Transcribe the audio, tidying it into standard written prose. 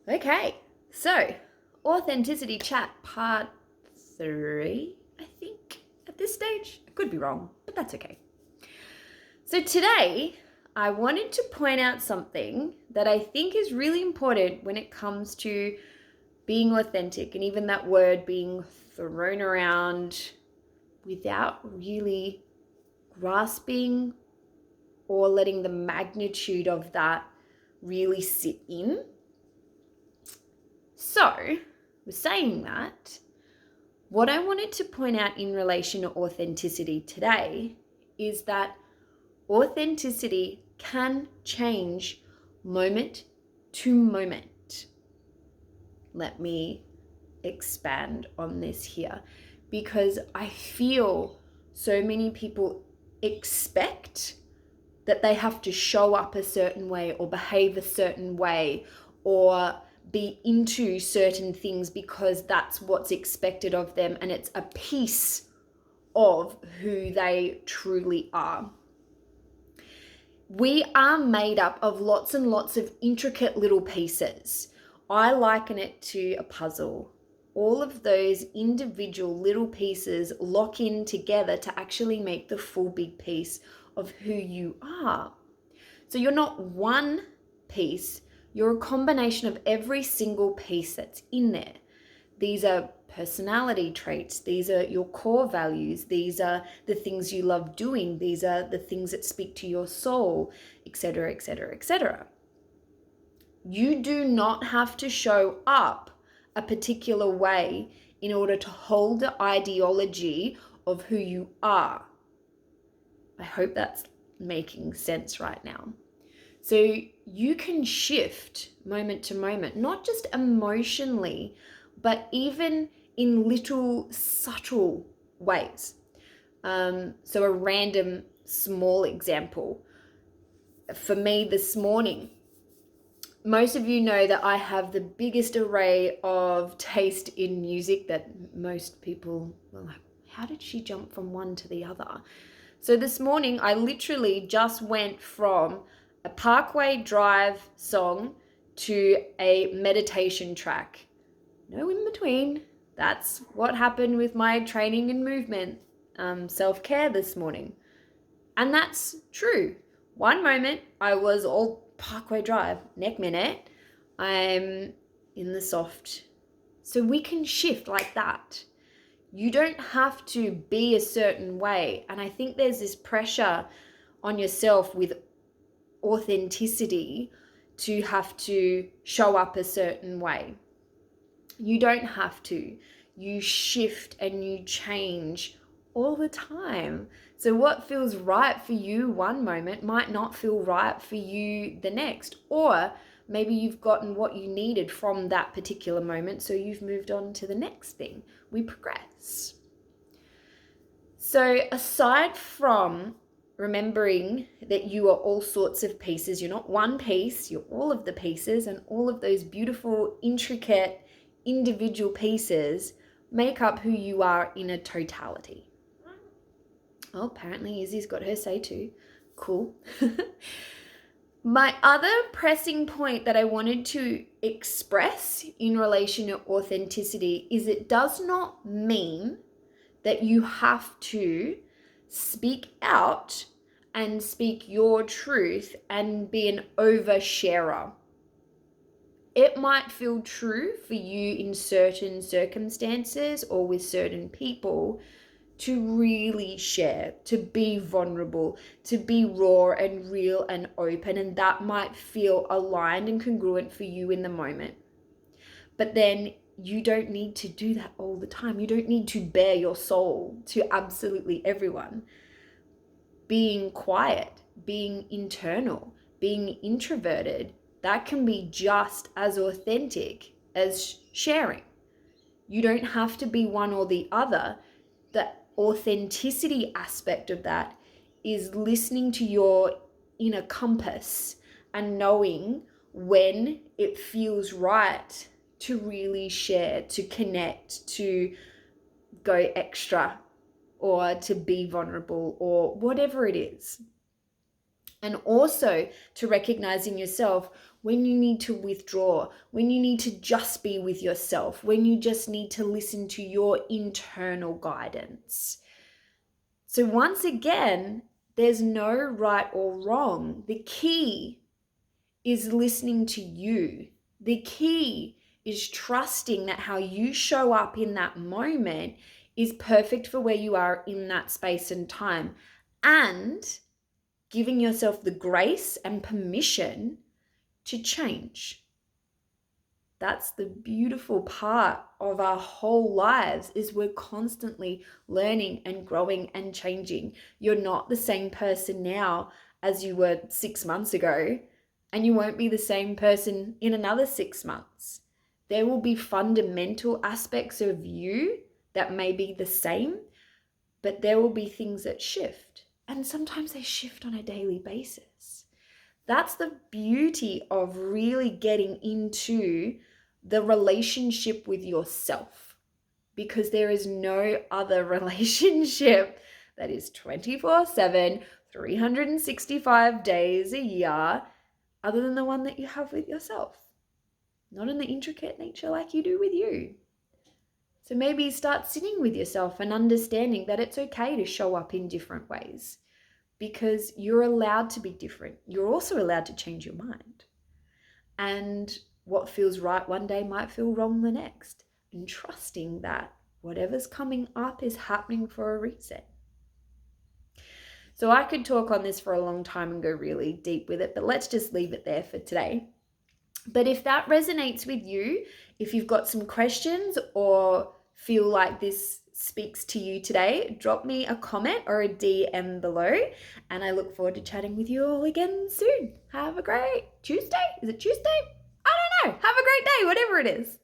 Okay, so authenticity chat part 3, I think, at this stage. I could be wrong, but that's okay. So today, I wanted to point out something that I think is really important when it comes to being authentic, and even that word being thrown around without really grasping or letting the magnitude of that really sit in. So, with saying that, what I wanted to point out in relation to authenticity today is that authenticity can change moment to moment. Let me expand on this here, because I feel so many people expect that they have to show up a certain way or behave a certain way or be into certain things because that's what's expected of them, and it's a piece of who they truly are. We are made up of lots and lots of intricate little pieces. I liken it to a puzzle. All of those individual little pieces lock in together to actually make the full big piece of who you are. So you're not one piece, you're a combination of every single piece that's in there. These are personality traits, these are your core values, these are the things you love doing, these are the things that speak to your soul, etc., etc., etc. You do not have to show up a particular way in order to hold the ideology of who you are. I hope that's making sense right now. So you can shift moment to moment, not just emotionally, but even in little subtle ways. So a random small example. For me this morning, most of you know that I have the biggest array of taste in music that most people were like, how did she jump from one to the other? So this morning, I literally just went from a Parkway Drive song to a meditation track. No in between. That's what happened with my training and movement, self-care this morning. And that's true. One moment, I was all Parkway Drive. Next minute, I'm in the soft. So we can shift like that. You don't have to be a certain way. And I think there's this pressure on yourself with authenticity to have to show up a certain way. You don't have to. You shift and you change all the time. So what feels right for you one moment might not feel right for you the next. Or maybe you've gotten what you needed from that particular moment, so you've moved on to the next thing. We progress. So aside from remembering that you are all sorts of pieces, you're not one piece, you're all of the pieces, and all of those beautiful, intricate, individual pieces make up who you are in a totality. Oh, apparently Izzy's got her say too. Cool. My other pressing point that I wanted to express in relation to authenticity is it does not mean that you have to speak out and speak your truth and be an oversharer. It might feel true for you in certain circumstances or with certain people to really share, to be vulnerable, to be raw and real and open, and that might feel aligned and congruent for you in the moment. But then you don't need to do that all the time. You don't need to bare your soul to absolutely everyone. Being quiet, being internal, being introverted, that can be just as authentic as sharing. You don't have to be one or the other. The authenticity aspect of that is listening to your inner compass and knowing when it feels right to really share, to connect, to go extra, or to be vulnerable, or whatever it is. And also to recognize in yourself when you need to withdraw, when you need to just be with yourself, when you just need to listen to your internal guidance. So once again, there's no right or wrong. The key is listening to you. The key is trusting that how you show up in that moment is perfect for where you are in that space and time, and giving yourself the grace and permission to change. That's the beautiful part of our whole lives, is we're constantly learning and growing and changing. You're not the same person now as you were 6 months ago, and you won't be the same person in another 6 months. There will be fundamental aspects of you that may be the same, but there will be things that shift. And sometimes they shift on a daily basis. That's the beauty of really getting into the relationship with yourself, because there is no other relationship that is 24/7, 365 days a year, other than the one that you have with yourself. Not in the intricate nature like you do with you. So maybe start sitting with yourself and understanding that it's okay to show up in different ways, because you're allowed to be different. You're also allowed to change your mind. And what feels right one day might feel wrong the next. And trusting that whatever's coming up is happening for a reason. So I could talk on this for a long time and go really deep with it, but let's just leave it there for today. But if that resonates with you, if you've got some questions or feel like this speaks to you today, drop me a comment or a DM below, and I look forward to chatting with you all again soon. Have a great Tuesday. Is it Tuesday? I don't know. Have a great day, whatever it is.